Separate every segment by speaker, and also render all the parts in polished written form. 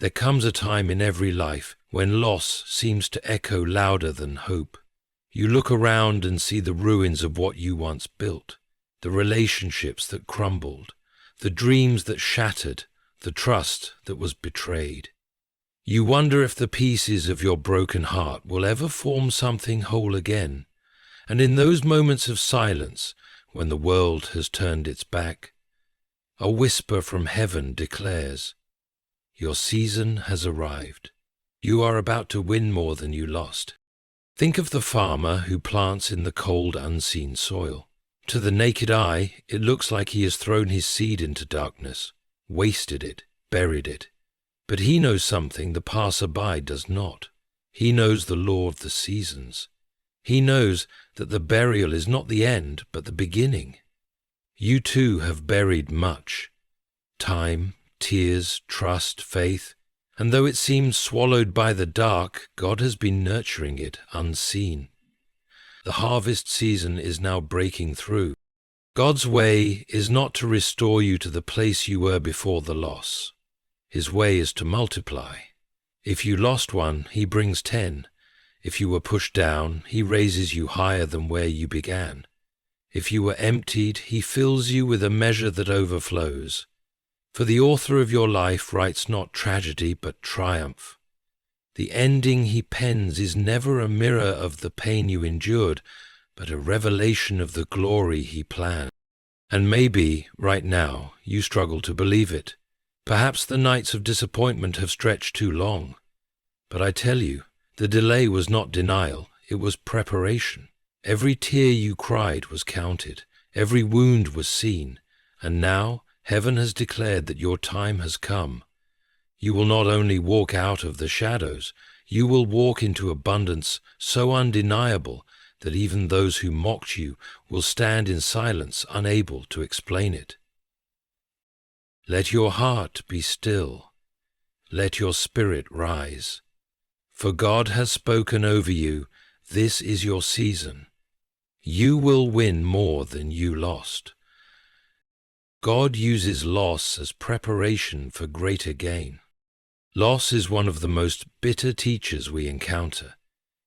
Speaker 1: There comes a time in every life when loss seems to echo louder than hope. You look around and see the ruins of what you once built, the relationships that crumbled, the dreams that shattered, the trust that was betrayed. You wonder if the pieces of your broken heart will ever form something whole again. And in those moments of silence, when the world has turned its back, a whisper from heaven declares, your season has arrived. You are about to win more than you lost. Think of the farmer who plants in the cold, unseen soil. To the naked eye, it looks like he has thrown his seed into darkness, wasted it, buried it. But he knows something the passer-by does not. He knows the law of the seasons. He knows that the burial is not the end, but the beginning. You too have buried much. Time, tears, trust, faith, and though it seems swallowed by the dark, God has been nurturing it unseen. The harvest season is now breaking through. God's way is not to restore you to the place you were before the loss. His way is to multiply. If you lost one, he brings 10. If you were pushed down, he raises you higher than where you began. If you were emptied, he fills you with a measure that overflows. For the author of your life writes not tragedy but triumph. The ending he pens is never a mirror of the pain you endured, but a revelation of the glory he planned. And maybe, right now, you struggle to believe it. Perhaps the nights of disappointment have stretched too long. But I tell you, the delay was not denial, it was preparation. Every tear you cried was counted, every wound was seen, and now heaven has declared that your time has come. You will not only walk out of the shadows, you will walk into abundance so undeniable that even those who mocked you will stand in silence, unable to explain it. Let your heart be still. Let your spirit rise. For God has spoken over you, this is your season. You will win more than you lost. God uses loss as preparation for greater gain. Loss is one of the most bitter teachers we encounter.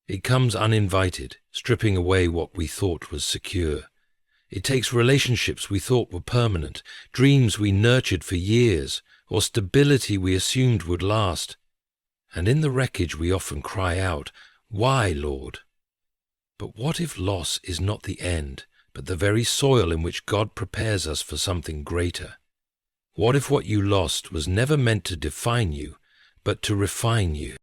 Speaker 1: It comes uninvited, stripping away what we thought was secure. It takes relationships we thought were permanent, dreams we nurtured for years, or stability we assumed would last. And in the wreckage we often cry out, "Why, Lord?" But what if loss is not the end, but the very soil in which God prepares us for something greater? What if what you lost was never meant to define you, but to refine you?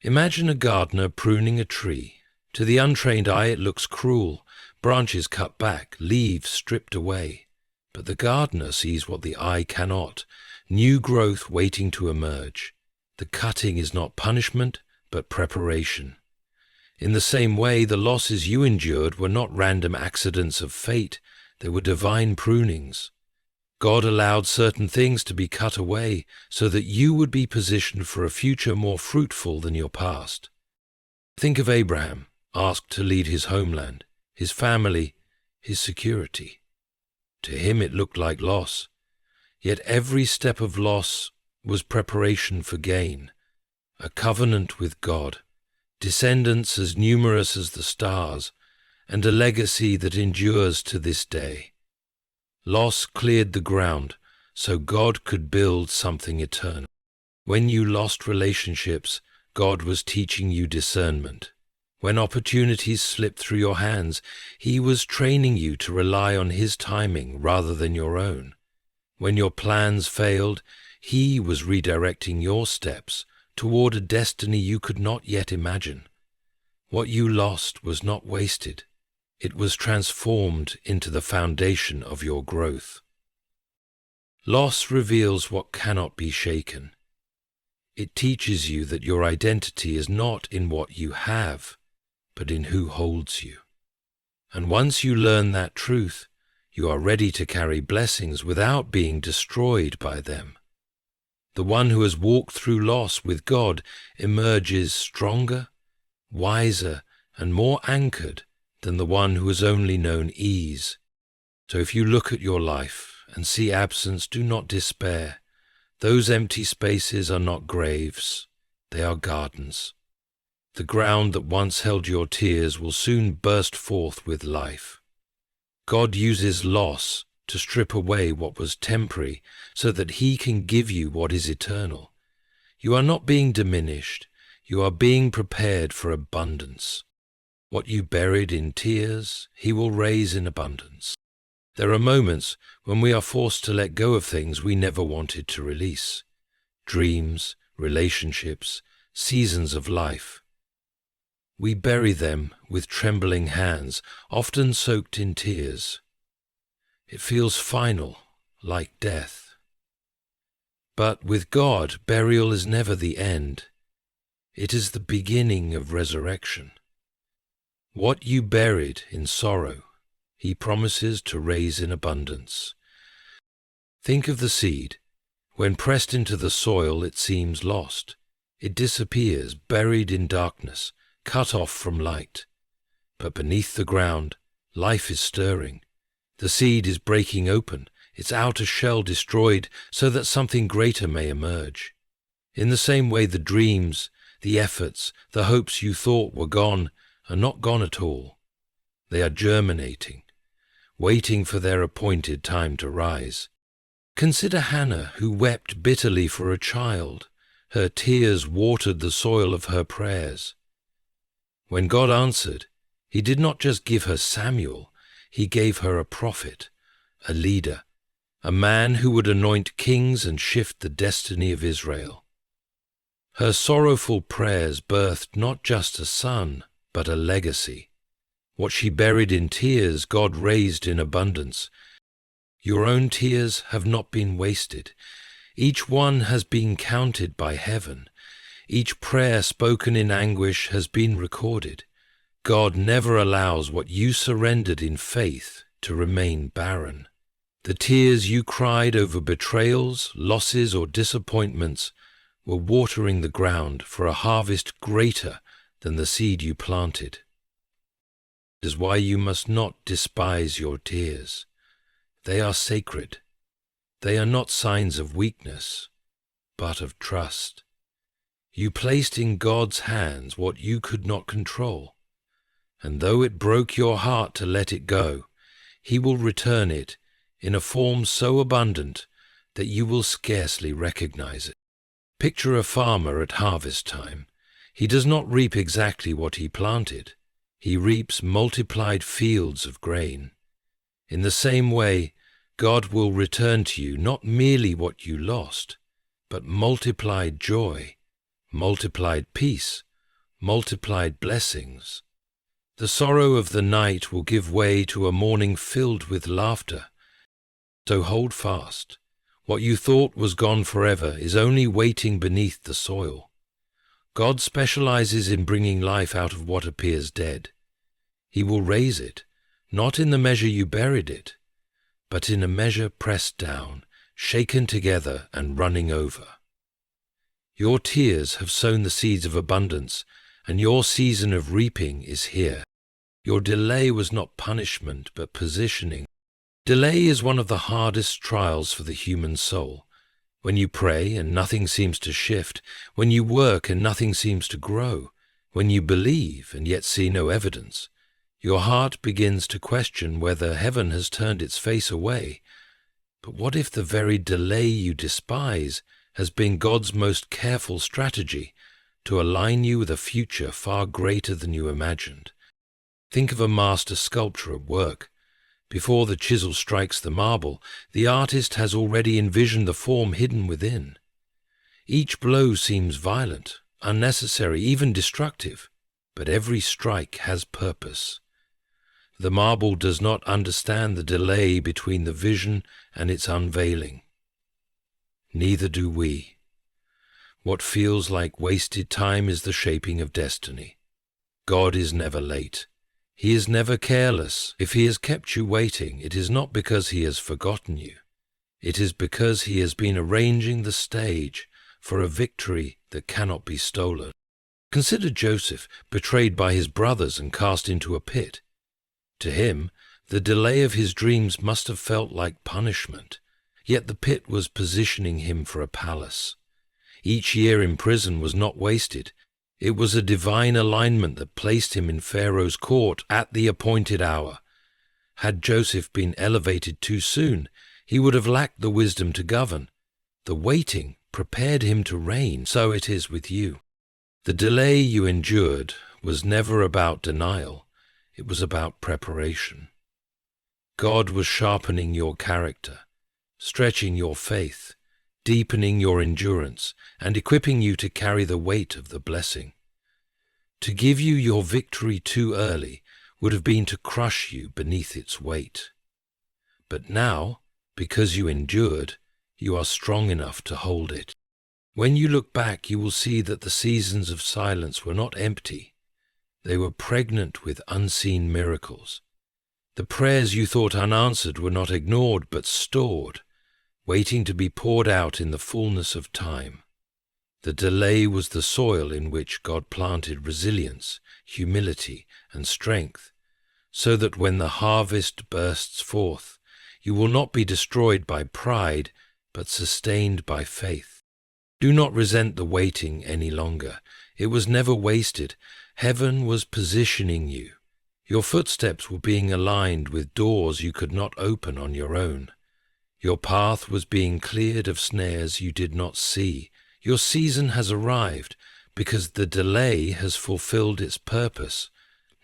Speaker 1: Imagine a gardener pruning a tree. To the untrained eye it looks cruel, branches cut back, leaves stripped away. But the gardener sees what the eye cannot, new growth waiting to emerge. The cutting is not punishment, but preparation. In the same way, the losses you endured were not random accidents of fate, they were divine prunings. God allowed certain things to be cut away so that you would be positioned for a future more fruitful than your past. Think of Abraham, asked to lead his homeland, his family, his security. To him it looked like loss, yet every step of loss was preparation for gain, a covenant with God, descendants as numerous as the stars, and a legacy that endures to this day. Loss cleared the ground so God could build something eternal. When you lost relationships, God was teaching you discernment. When opportunities slipped through your hands, He was training you to rely on His timing rather than your own. When your plans failed, He was redirecting your steps toward a destiny you could not yet imagine. What you lost was not wasted. It was transformed into the foundation of your growth. Loss reveals what cannot be shaken. It teaches you that your identity is not in what you have, but in who holds you. And once you learn that truth, you are ready to carry blessings without being destroyed by them. The one who has walked through loss with God emerges stronger, wiser, and more anchored than the one who has only known ease. So if you look at your life and see absence, do not despair. Those empty spaces are not graves, they are gardens. The ground that once held your tears will soon burst forth with life. God uses loss to strip away what was temporary so that He can give you what is eternal. You are not being diminished, you are being prepared for abundance. What you buried in tears, He will raise in abundance. There are moments when we are forced to let go of things we never wanted to release. Dreams, relationships, seasons of life. We bury them with trembling hands, often soaked in tears. It feels final, like death. But with God, burial is never the end. It is the beginning of resurrection. What you buried in sorrow, He promises to raise in abundance. Think of the seed. When pressed into the soil, it seems lost. It disappears, buried in darkness, cut off from light. But beneath the ground, life is stirring. The seed is breaking open, its outer shell destroyed so that something greater may emerge. In the same way, the dreams, the efforts, the hopes you thought were gone are not gone at all. They are germinating, waiting for their appointed time to rise. Consider Hannah, who wept bitterly for a child. Her tears watered the soil of her prayers. When God answered, He did not just give her Samuel, He gave her a prophet, a leader, a man who would anoint kings and shift the destiny of Israel. Her sorrowful prayers birthed not just a son, but a legacy. What she buried in tears, God raised in abundance. Your own tears have not been wasted. Each one has been counted by heaven. Each prayer spoken in anguish has been recorded. God never allows what you surrendered in faith to remain barren. The tears you cried over betrayals, losses, or disappointments were watering the ground for a harvest greater than the seed you planted. It is why you must not despise your tears. They are sacred. They are not signs of weakness, but of trust. You placed in God's hands what you could not control, and though it broke your heart to let it go, He will return it in a form so abundant that you will scarcely recognize it. Picture a farmer at harvest time. He does not reap exactly what he planted. He reaps multiplied fields of grain. In the same way, God will return to you not merely what you lost, but multiplied joy, multiplied peace, multiplied blessings. The sorrow of the night will give way to a morning filled with laughter. So hold fast. What you thought was gone forever is only waiting beneath the soil. God specializes in bringing life out of what appears dead. He will raise it, not in the measure you buried it, but in a measure pressed down, shaken together, and running over. Your tears have sown the seeds of abundance, and your season of reaping is here. Your delay was not punishment, but positioning. Delay is one of the hardest trials for the human soul. When you pray and nothing seems to shift, when you work and nothing seems to grow, when you believe and yet see no evidence, your heart begins to question whether heaven has turned its face away. But what if the very delay you despise has been God's most careful strategy to align you with a future far greater than you imagined? Think of a master sculptor at work. Before the chisel strikes the marble, the artist has already envisioned the form hidden within. Each blow seems violent, unnecessary, even destructive, but every strike has purpose. The marble does not understand the delay between the vision and its unveiling. Neither do we. What feels like wasted time is the shaping of destiny. God is never late. He is never careless. If He has kept you waiting, it is not because He has forgotten you. It is because He has been arranging the stage for a victory that cannot be stolen. Consider Joseph, betrayed by his brothers and cast into a pit. To him, the delay of his dreams must have felt like punishment. Yet the pit was positioning him for a palace. Each year in prison was not wasted. It was a divine alignment that placed him in Pharaoh's court at the appointed hour. Had Joseph been elevated too soon, he would have lacked the wisdom to govern. The waiting prepared him to reign. So it is with you. The delay you endured was never about denial. It was about preparation. God was sharpening your character, stretching your faith, deepening your endurance, and equipping you to carry the weight of the blessing. To give you your victory too early would have been to crush you beneath its weight. But now, because you endured, you are strong enough to hold it. When you look back, you will see that the seasons of silence were not empty. They were pregnant with unseen miracles. The prayers you thought unanswered were not ignored but stored, waiting to be poured out in the fullness of time. The delay was the soil in which God planted resilience, humility, and strength, so that when the harvest bursts forth, you will not be destroyed by pride, but sustained by faith. Do not resent the waiting any longer. It was never wasted. Heaven was positioning you. Your footsteps were being aligned with doors you could not open on your own. Your path was being cleared of snares you did not see. Your season has arrived because the delay has fulfilled its purpose.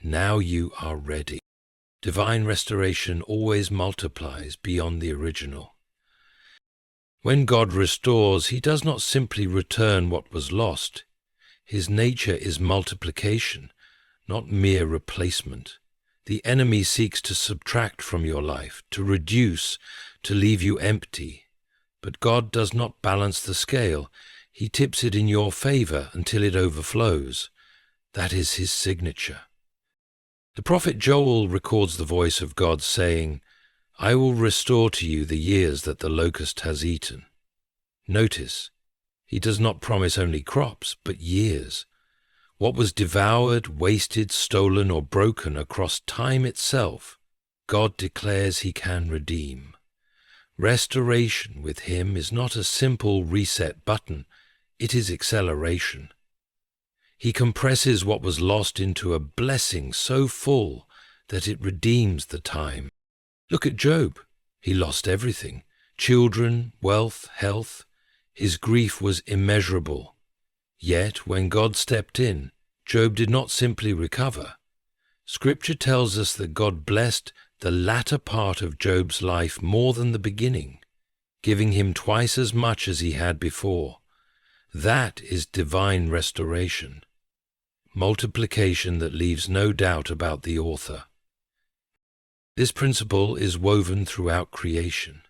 Speaker 1: Now you are ready. Divine restoration always multiplies beyond the original. When God restores, he does not simply return what was lost. His nature is multiplication, not mere replacement. The enemy seeks to subtract from your life, to reduce, to leave you empty. But God does not balance the scale. He tips it in your favor until it overflows. That is his signature. The prophet Joel records the voice of God saying, "I will restore to you the years that the locust has eaten." Notice, he does not promise only crops, but years. What was devoured, wasted, stolen, or broken across time itself, God declares he can redeem. Restoration with him is not a simple reset button, it is acceleration. He compresses what was lost into a blessing so full that it redeems the time. Look at Job. He lost everything: children, wealth, health. His grief was immeasurable. Yet, when God stepped in, Job did not simply recover. Scripture tells us that God blessed the latter part of Job's life more than the beginning, giving him twice as much as he had before. That is divine restoration. Multiplication that leaves no doubt about the author. This principle is woven throughout creation.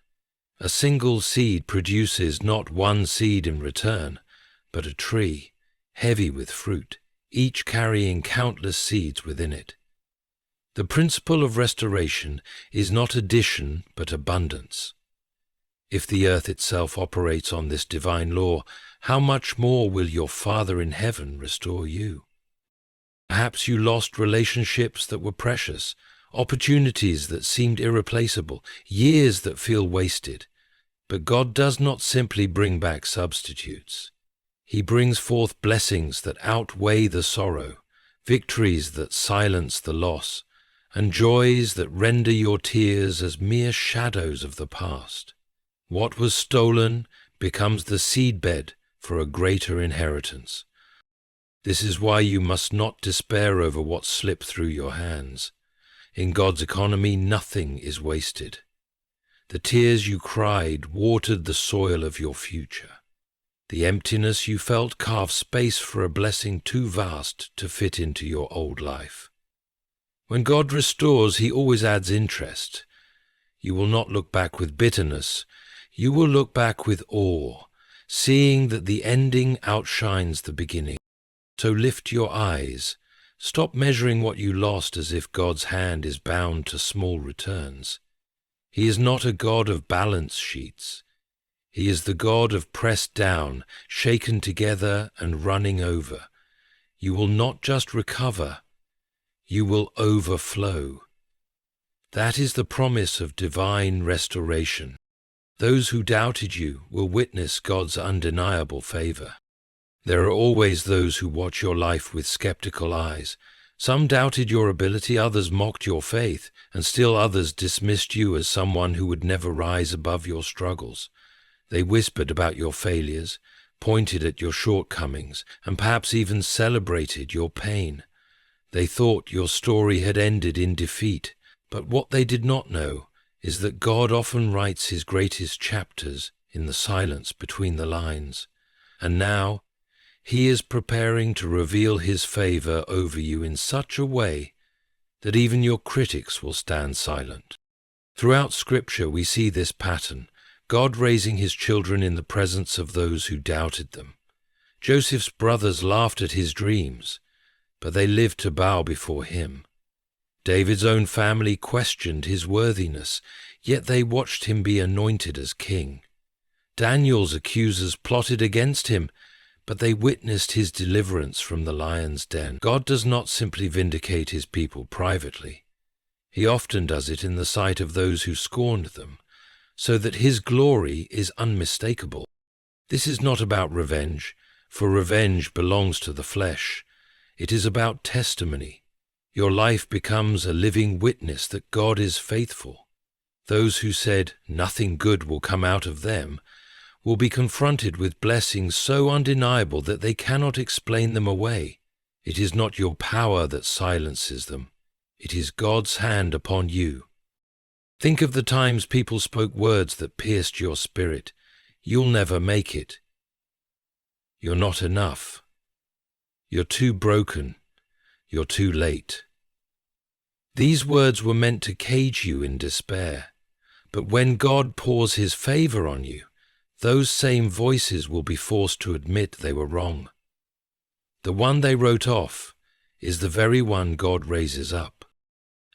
Speaker 1: A single seed produces not one seed in return, but a tree, heavy with fruit, each carrying countless seeds within it. The principle of restoration is not addition, but abundance. If the earth itself operates on this divine law, how much more will your Father in heaven restore you? Perhaps you lost relationships that were precious, opportunities that seemed irreplaceable, years that feel wasted. But God does not simply bring back substitutes. He brings forth blessings that outweigh the sorrow, victories that silence the loss, and joys that render your tears as mere shadows of the past. What was stolen becomes the seedbed for a greater inheritance. This is why you must not despair over what slipped through your hands. In God's economy, nothing is wasted. The tears you cried watered the soil of your future. The emptiness you felt carved space for a blessing too vast to fit into your old life. When God restores, he always adds interest. You will not look back with bitterness. You will look back with awe, seeing that the ending outshines the beginning. So lift your eyes. Stop measuring what you lost as if God's hand is bound to small returns. He is not a God of balance sheets. He is the God of pressed down, shaken together, and running over. You will not just recover, you will overflow. That is the promise of divine restoration. Those who doubted you will witness God's undeniable favor. There are always those who watch your life with skeptical eyes. Some doubted your ability, others mocked your faith, and still others dismissed you as someone who would never rise above your struggles. They whispered about your failures, pointed at your shortcomings, and perhaps even celebrated your pain. They thought your story had ended in defeat, but what they did not know is that God often writes his greatest chapters in the silence between the lines. And now, he is preparing to reveal his favor over you in such a way that even your critics will stand silent. Throughout Scripture we see this pattern, God raising his children in the presence of those who doubted them. Joseph's brothers laughed at his dreams, but they lived to bow before him. David's own family questioned his worthiness, yet they watched him be anointed as king. Daniel's accusers plotted against him, but they witnessed his deliverance from the lion's den. God does not simply vindicate his people privately. He often does it in the sight of those who scorned them, so that his glory is unmistakable. This is not about revenge, for revenge belongs to the flesh. It is about testimony. Your life becomes a living witness that God is faithful. Those who said nothing good will come out of them will be confronted with blessings so undeniable that they cannot explain them away. It is not your power that silences them. It is God's hand upon you. Think of the times people spoke words that pierced your spirit. You'll never make it. You're not enough. You're too broken. You're too late. These words were meant to cage you in despair. But when God pours his favor on you, those same voices will be forced to admit they were wrong. The one they wrote off is the very one God raises up.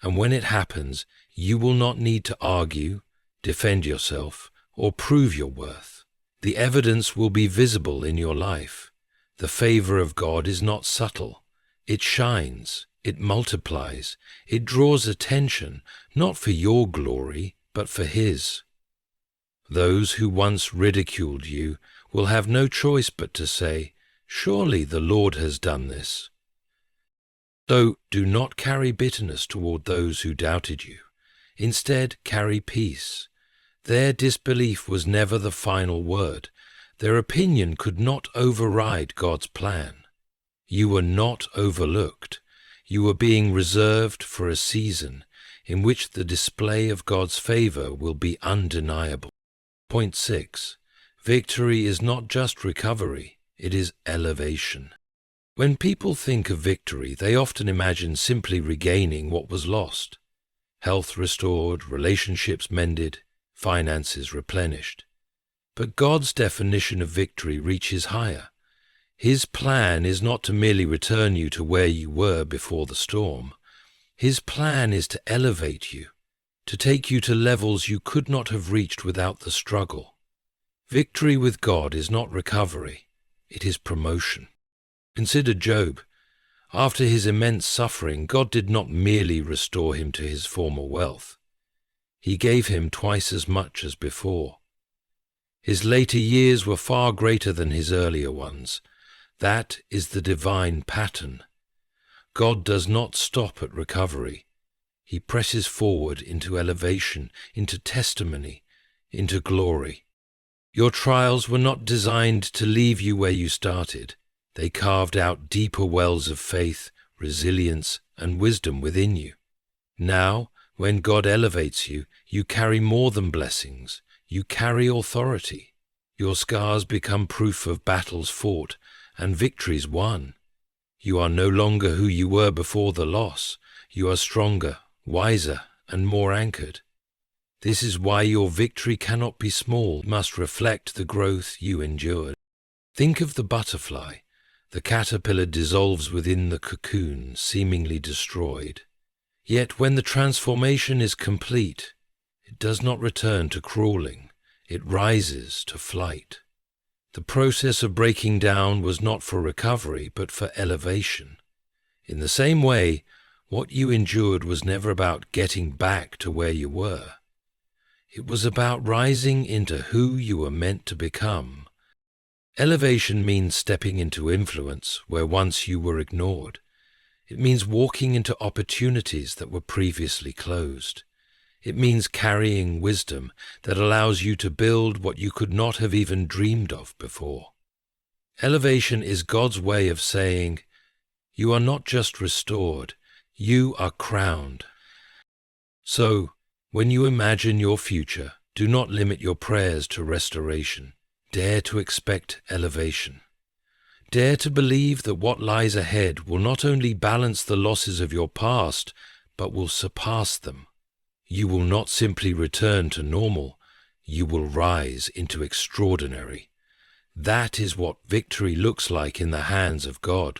Speaker 1: And when it happens, you will not need to argue, defend yourself, or prove your worth. The evidence will be visible in your life. The favor of God is not subtle. It shines, it multiplies, it draws attention, not for your glory, but for his. Those who once ridiculed you will have no choice but to say, "Surely the Lord has done this." So do not carry bitterness toward those who doubted you. Instead, carry peace. Their disbelief was never the final word. Their opinion could not override God's plan. You were not overlooked. You were being reserved for a season in which the display of God's favor will be undeniable. Point 6. Victory is not just recovery, it is elevation. When people think of victory, they often imagine simply regaining what was lost. Health restored, relationships mended, finances replenished. But God's definition of victory reaches higher. His plan is not to merely return you to where you were before the storm. His plan is to elevate you, to take you to levels you could not have reached without the struggle. Victory with God is not recovery, it is promotion. Consider Job. After his immense suffering, God did not merely restore him to his former wealth. He gave him twice as much as before. His later years were far greater than his earlier ones. That is the divine pattern. God does not stop at recovery. He presses forward into elevation, into testimony, into glory. Your trials were not designed to leave you where you started. They carved out deeper wells of faith, resilience, and wisdom within you. Now, when God elevates you, you carry more than blessings. You carry authority. Your scars become proof of battles fought and victories won. You are no longer who you were before the loss. You are stronger, wiser, and more anchored. This is why your victory cannot be small, it must reflect the growth you endured. Think of the butterfly. The caterpillar dissolves within the cocoon, seemingly destroyed. Yet when the transformation is complete, it does not return to crawling, it rises to flight. The process of breaking down was not for recovery, but for elevation. In the same way, what you endured was never about getting back to where you were. It was about rising into who you were meant to become. Elevation means stepping into influence where once you were ignored. It means walking into opportunities that were previously closed. It means carrying wisdom that allows you to build what you could not have even dreamed of before. Elevation is God's way of saying, you are not just restored, you are crowned. So, when you imagine your future, do not limit your prayers to restoration. Dare to expect elevation. Dare to believe that what lies ahead will not only balance the losses of your past, but will surpass them. You will not simply return to normal, you will rise into extraordinary. That is what victory looks like in the hands of God.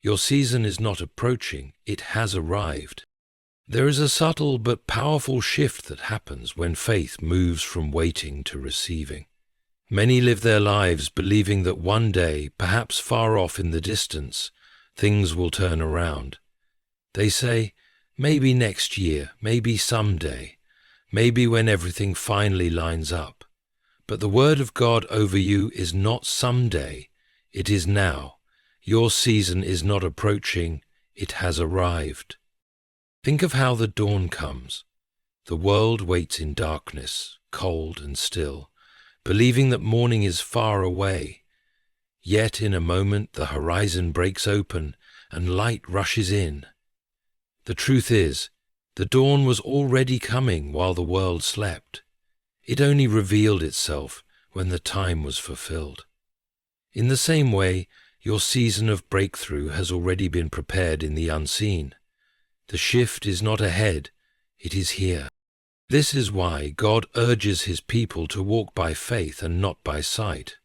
Speaker 1: Your season is not approaching, it has arrived. There is a subtle but powerful shift that happens when faith moves from waiting to receiving. Many live their lives believing that one day, perhaps far off in the distance, things will turn around. They say, maybe next year, maybe someday, maybe when everything finally lines up. But the word of God over you is not someday, it is now. Your season is not approaching, it has arrived. Think of how the dawn comes. The world waits in darkness, cold and still, believing that morning is far away. Yet in a moment the horizon breaks open and light rushes in. The truth is, the dawn was already coming while the world slept. It only revealed itself when the time was fulfilled. In the same way, your season of breakthrough has already been prepared in the unseen. The shift is not ahead, it is here. This is why God urges his people to walk by faith and not by sight.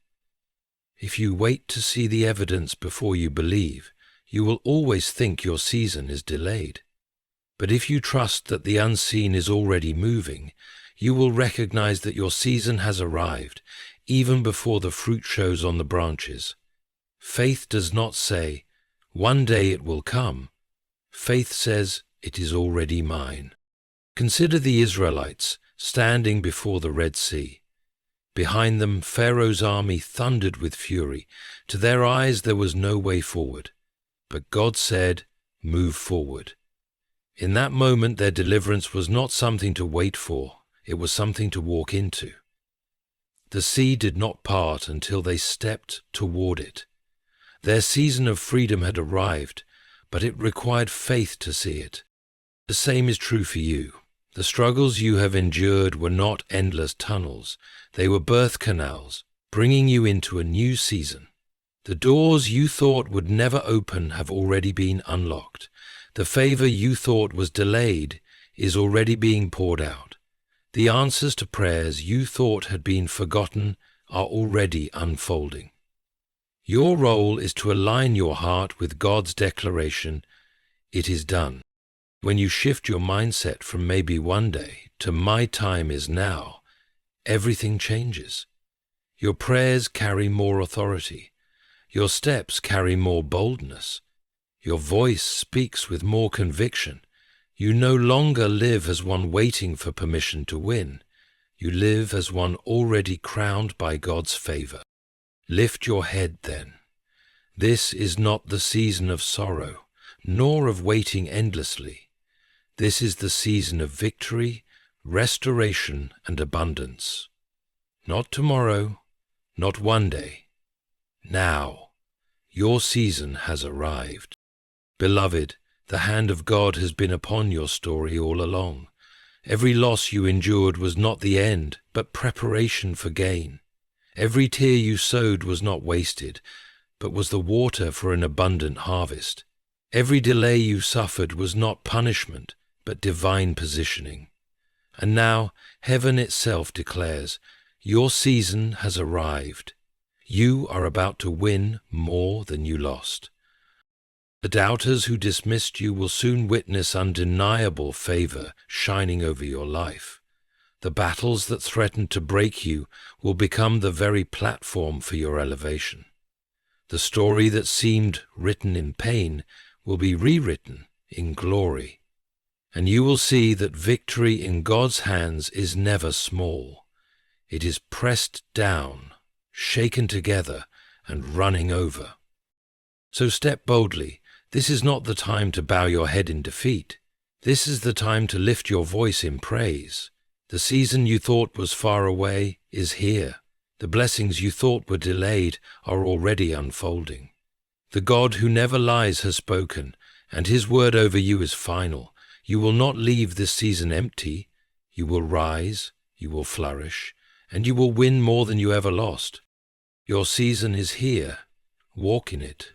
Speaker 1: If you wait to see the evidence before you believe, you will always think your season is delayed. But if you trust that the unseen is already moving, you will recognize that your season has arrived, even before the fruit shows on the branches. Faith does not say, one day it will come. Faith says, it is already mine. Consider the Israelites standing before the Red Sea. Behind them, Pharaoh's army thundered with fury. To their eyes there was no way forward. But God said, move forward. In that moment their deliverance was not something to wait for, it was something to walk into. The sea did not part until they stepped toward it. Their season of freedom had arrived, but it required faith to see it. The same is true for you. The struggles you have endured were not endless tunnels, they were birth canals, bringing you into a new season. The doors you thought would never open have already been unlocked. The favor you thought was delayed is already being poured out. The answers to prayers you thought had been forgotten are already unfolding. Your role is to align your heart with God's declaration, it is done. When you shift your mindset from maybe one day to my time is now, everything changes. Your prayers carry more authority. Your steps carry more boldness. Your voice speaks with more conviction. You no longer live as one waiting for permission to win. You live as one already crowned by God's favor. Lift your head then. This is not the season of sorrow, nor of waiting endlessly. This is the season of victory, restoration, and abundance. Not tomorrow, not one day. Now, your season has arrived. Beloved, the hand of God has been upon your story all along. Every loss you endured was not the end, but preparation for gain. Every tear you sowed was not wasted, but was the water for an abundant harvest. Every delay you suffered was not punishment, but divine positioning. And now, heaven itself declares, your season has arrived. You are about to win more than you lost. The doubters who dismissed you will soon witness undeniable favor shining over your life. The battles that threatened to break you will become the very platform for your elevation. The story that seemed written in pain will be rewritten in glory. and you will see that victory in God's hands is never small. It is pressed down, shaken together, and running over. So step boldly. This is not the time to bow your head in defeat. This is the time to lift your voice in praise. The season you thought was far away is here. The blessings you thought were delayed are already unfolding. The God who never lies has spoken, and his word over you is final. You will not leave this season empty. You will rise, you will flourish, and you will win more than you ever lost. Your season is here. Walk in it.